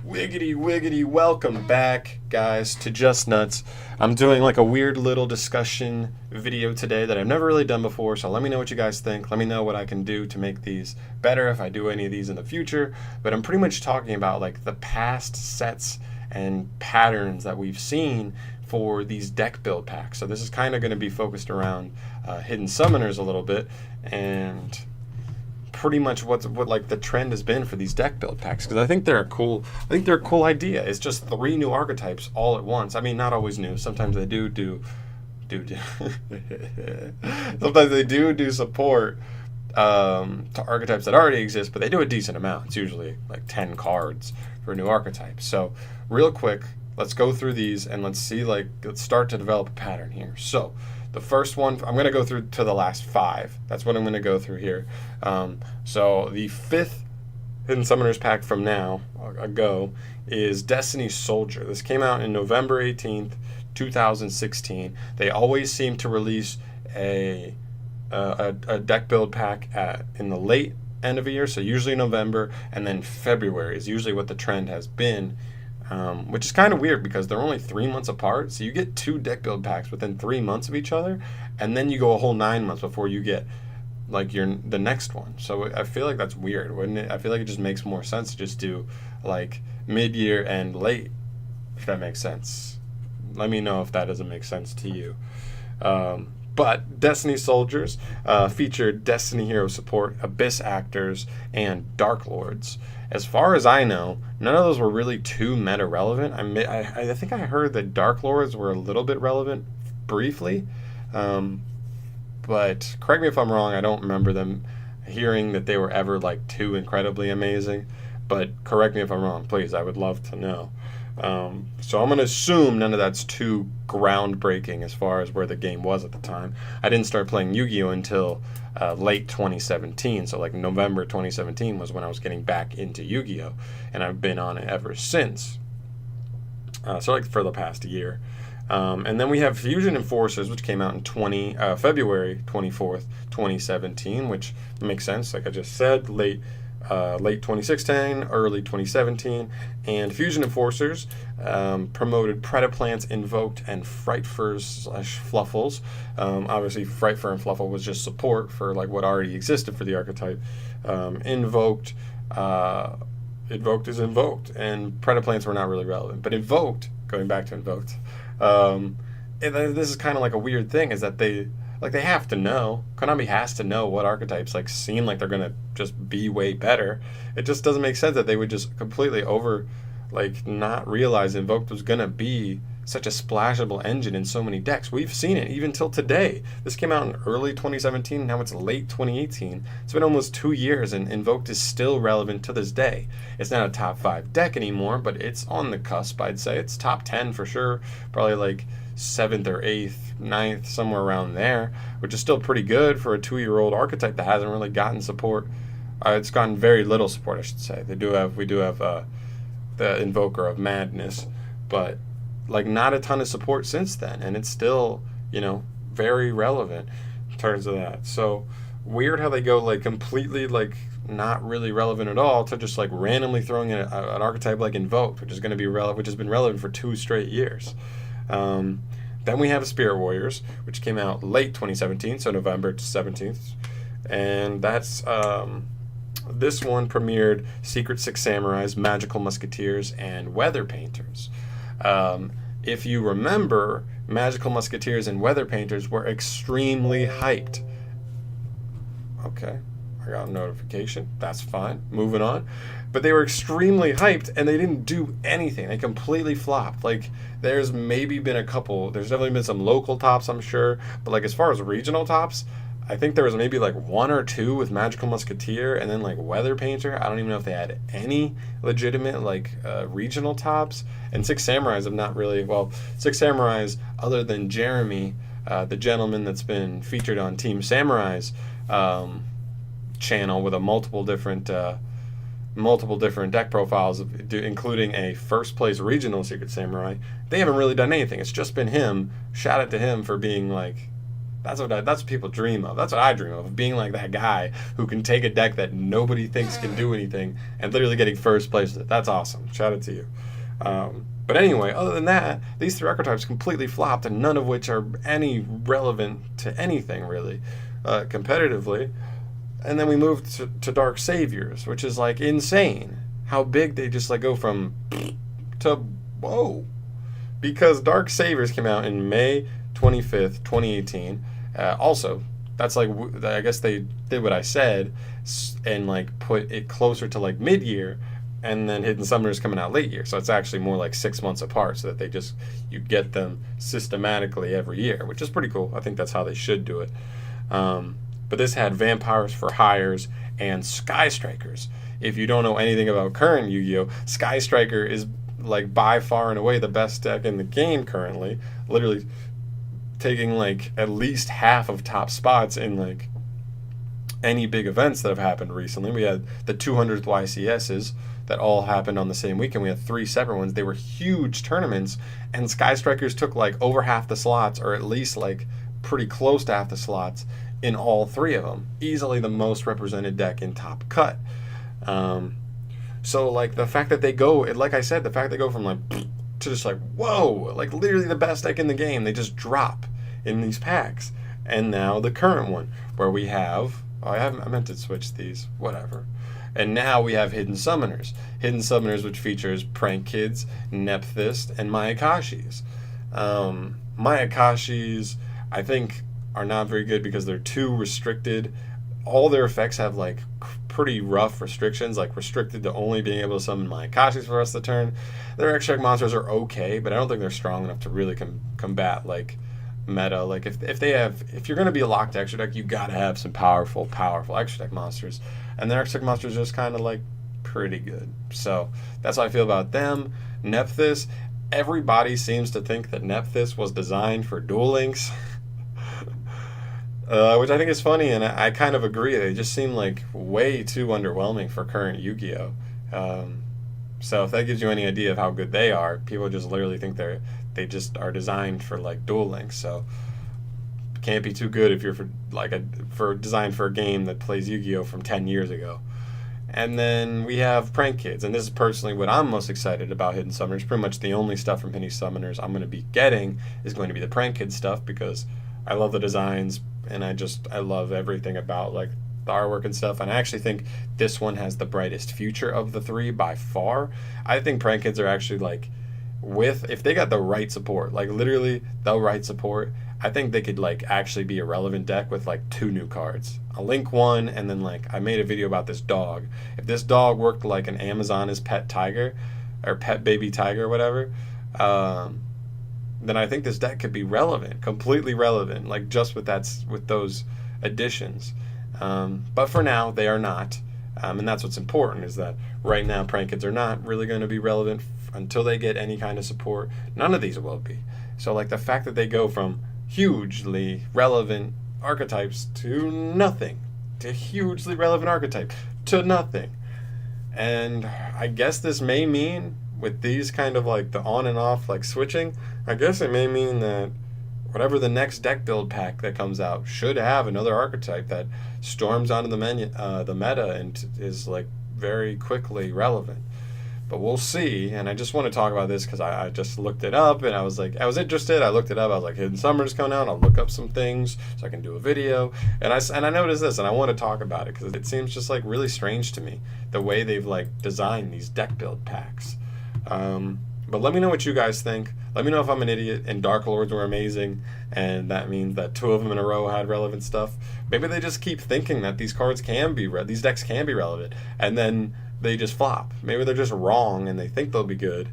Wiggity wiggity, welcome back, guys, to Just Nuts. I'm doing like a weird little discussion video today that I've never really done before, so let me know what you guys think. Let me know what I can do to make these better if I do any of these in the future. But I'm pretty much talking about like the past sets and patterns that we've seen for these deck build packs. So this is kind of going to be focused around hidden summoners a little bit, and pretty much what like the trend has been for these deck build packs, because I think they're a cool idea. It's just 3 new archetypes all at once. I mean, not always new. Sometimes they do sometimes they do support to archetypes that already exist, but they do a decent amount. It's usually like 10 cards for a new archetype. So real quick, let's go through these and let's start to develop a pattern here. So the first one, I'm going to go through to the last 5. That's what I'm going to go through here. So the 5th Hidden Summoners pack from now ago is Destiny Soldier. This came out in November 18th, 2016. They always seem to release a deck build pack in the late end of the year, so usually November, and then February is usually what the trend has been. Which is kind of weird because they're only 3 months apart. So you get 2 deck build packs within 3 months of each other, and then you go a whole 9 months before you get like the next one. So I feel like that's weird, wouldn't it? I feel like it just makes more sense to just do like mid-year and late, if that makes sense. Let me know if that doesn't make sense to you. But Destiny Soldiers featured Destiny Hero support, Abyss Actors, and Dark Lords. As far as I know, none of those were really too meta relevant. I think I heard that Dark Lords were a little bit relevant briefly, but correct me if I'm wrong. I don't remember them hearing that they were ever like too incredibly amazing. But correct me if I'm wrong, please. I would love to know. So I'm going to assume none of that's too groundbreaking as far as where the game was at the time. I didn't start playing Yu-Gi-Oh! Until late 2017, so like November 2017 was when I was getting back into Yu-Gi-Oh! And I've been on it ever since. So like for the past year. And then we have Fusion Enforcers, which came out in February 24th, 2017, which makes sense, like I just said, late 2016, early 2017, and Fusion Enforcers promoted Predaplants, Invoked, and Frightfurs/Fluffles. Obviously, Frightfur and Fluffle was just support for like what already existed for the archetype. Invoked is Invoked, and Predaplants were not really relevant. But Invoked, going back to Invoked, this is kind of like a weird thing, is that they have to know. Konami has to know what archetypes like seem like they're gonna just be way better. It just doesn't make sense that they would just completely not realize Invoked was gonna be such a splashable engine in so many decks. We've seen it even till today. This came out in early 2017. Now it's late 2018. It's been almost 2 years, and Invoked is still relevant to this day. It's not a top 5 deck anymore, but it's on the cusp. I'd say it's top 10 for sure. Probably like 7th or 8th, 9th, somewhere around there, which is still pretty good for a 2-year-old archetype that hasn't really gotten support. It's gotten very little support, I should say. We do have the Invoker of Madness, but like not a ton of support since then, and it's still, very relevant in terms of that. So weird how they go like completely like not really relevant at all to just like randomly throwing in an archetype like Invoked, which is going to be which has been relevant for 2 straight years. Then we have Spirit Warriors, which came out late 2017, so November 17th, and that's this one premiered Secret Six Samurais, Magical Musketeers, and Weather Painters. If you remember, Magical Musketeers and Weather Painters were extremely hyped. Okay, I got a notification. That's fine. Moving on. But they were extremely hyped, and they didn't do anything. They completely flopped. Like, there's maybe been a couple. There's definitely been some local tops, I'm sure. But, like, as far as regional tops, I think there was maybe, like, 1 or 2 with Magical Musketeer and then, like, Weather Painter. I don't even know if they had any legitimate, like, regional tops. And Six Samurais have not really... Well, Six Samurais, other than Jeremy, the gentleman that's been featured on Team Samurai's channel with a multiple different deck profiles, including a first place regional Secret Samurai, they haven't really done anything. It's just been him. Shout out to him for being like That's what people dream of. That's what I dream of being like that guy who can take a deck that nobody thinks can do anything and literally getting first place with it. That's awesome. Shout out to you. But anyway, other than that, these three archetypes completely flopped, and none of which are any relevant to anything really, competitively. And then we moved to Dark Saviors, which is like insane. How big they just like go from to whoa. Because Dark Saviors came out in May 25th, 2018. Also, that's like, I guess they did what I said and like put it closer to like mid-year, and then Hidden Summoners coming out late year. So it's actually more like 6 months apart, so that you get them systematically every year, which is pretty cool. I think that's how they should do it. But this had Vampires for Hires and Sky Strikers. If you don't know anything about current Yu-Gi-Oh, Sky Striker is like by far and away the best deck in the game currently. Literally taking like at least half of top spots in like any big events that have happened recently. We had the 200th YCSs that all happened on the same weekend. We had 3 separate ones. They were huge tournaments, and Sky Strikers took like over half the slots, or at least like pretty close to half the slots in all 3 of them. Easily the most represented deck in Top Cut. So like the fact that they go, like I said, the fact they go from like to just like whoa, like literally the best deck in the game, they just drop in these packs. And now the current one where we have, I meant to switch these, whatever. And now we have Hidden Summoners. Hidden Summoners, which features Prank Kids, Nephthys, and Mayakashis. Mayakashis, I think, are not very good because they're too restricted. All their effects have like pretty rough restrictions, like restricted to only being able to summon Mayakashis for the rest of the turn. Their extra deck monsters are okay, but I don't think they're strong enough to really combat like meta. Like if you're going to be a locked extra deck, you got to have some powerful extra deck monsters, and their extra deck monsters are just kind of like pretty good. So that's how I feel about them. Nephthys, everybody seems to think that Nephthys was designed for Duel Links. Which I think is funny, and I kind of agree. They just seem like way too underwhelming for current Yu-Gi-Oh! So if that gives you any idea of how good they are, people just literally think they just are designed for like Duel Links. So can't be too good if you're for designed for a game that plays Yu-Gi-Oh! From 10 years ago. And then we have Prank Kids, and this is personally what I'm most excited about Hidden Summoners. Pretty much the only stuff from Hidden Summoners I'm going to be getting is going to be the Prank Kids stuff, because I love the designs, and I love everything about like the artwork and stuff. And I actually think this one has the brightest future of the 3 by far. I think Prank Kids are actually like, if they got the right support, like literally the right support, I think they could like actually be a relevant deck with like 2 new cards. A Link one, and then like I made a video about this dog. If this dog worked like an Amazoness pet tiger or pet baby tiger or whatever, then I think this deck could be relevant, completely relevant, like just with those additions. But for now, they are not. And that's what's important, is that right now Prank Kids are not really going to be relevant until they get any kind of support. None of these will be. So like the fact that they go from hugely relevant archetypes to nothing, to hugely relevant archetype to nothing. And I guess this may mean, with these kind of like the on and off like switching, I guess it may mean that whatever the next deck build pack that comes out should have another archetype that storms onto the meta and is like very quickly relevant. But we'll see. And I just want to talk about this because I just looked it up, and I was interested. I looked it up. I was like, Hidden Summoners coming out. I'll look up some things so I can do a video. And I noticed this, and I want to talk about it because it seems just like really strange to me the way they've like designed these deck build packs. But let me know what you guys think. Let me know if I'm an idiot and Dark Lords were amazing, and that means that 2 of them in a row had relevant stuff. Maybe they just keep thinking that these cards can be these decks can be relevant, and then they just flop. Maybe they're just wrong and they think they'll be good.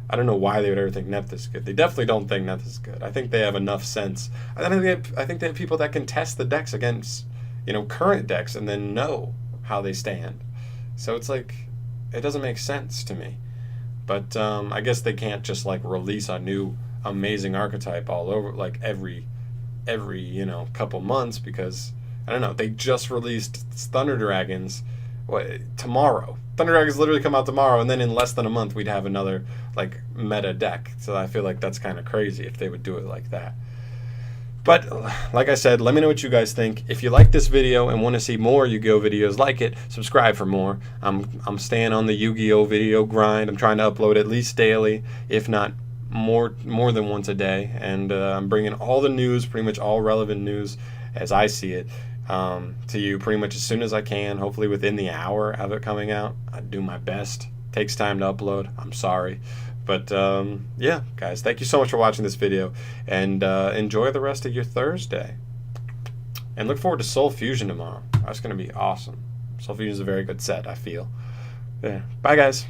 I don't know why they would ever think Nephthys is good. They definitely don't think Nephthys is good. I think they have enough sense. I think they have people that can test the decks against, current decks and then know how they stand. So it's like, it doesn't make sense to me. But I guess they can't just like release a new amazing archetype all over like every couple months, because I don't know, they just released Thunder Dragons tomorrow. Thunder Dragons literally come out tomorrow, and then in less than a month we'd have another like meta deck. So I feel like that's kind of crazy if they would do it like that. But like I said, let me know what you guys think. If you like this video and want to see more Yu-Gi-Oh videos like it, subscribe for more. I'm staying on the Yu-Gi-Oh video grind. I'm trying to upload at least daily, if not more than once a day. And I'm bringing all the news, pretty much all relevant news as I see it, to you pretty much as soon as I can. Hopefully within the hour of it coming out. I do my best. Takes time to upload. I'm sorry. But yeah, guys, thank you so much for watching this video, and enjoy the rest of your Thursday. And look forward to Soul Fusion tomorrow. That's going to be awesome. Soul Fusion is a very good set, I feel. Yeah. Bye, guys.